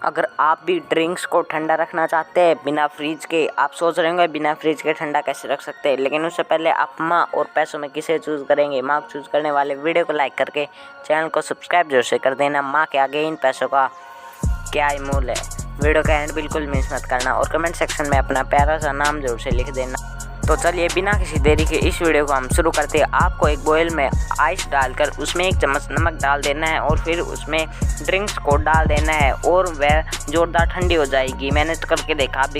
अगर आप भी ड्रिंक्स को ठंडा रखना चाहते हैं बिना फ्रिज के, आप सोच रहे होंगे बिना फ्रिज के ठंडा कैसे रख सकते हैं, लेकिन उससे पहले आप माँ और पैसों में किसे चूज़ करेंगे। माँ चूज़ करने वाले वीडियो को लाइक करके चैनल को सब्सक्राइब जरूर से कर देना। माँ के आगे इन पैसों का क्या ही मूल्य है। वीडियो का एंड बिल्कुल मिस मत करना और कमेंट सेक्शन में अपना प्यारा सा नाम जरूर से लिख देना। तो चलिए बिना किसी देरी के इस वीडियो को हम शुरू करते हैं। आपको एक बॉयल में आइस डालकर उसमें 1 चम्मच नमक डाल देना है और फिर उसमें ड्रिंक्स को डाल देना है और वह ज़ोरदार ठंडी हो जाएगी। मैंने तो करके देखा, आप भी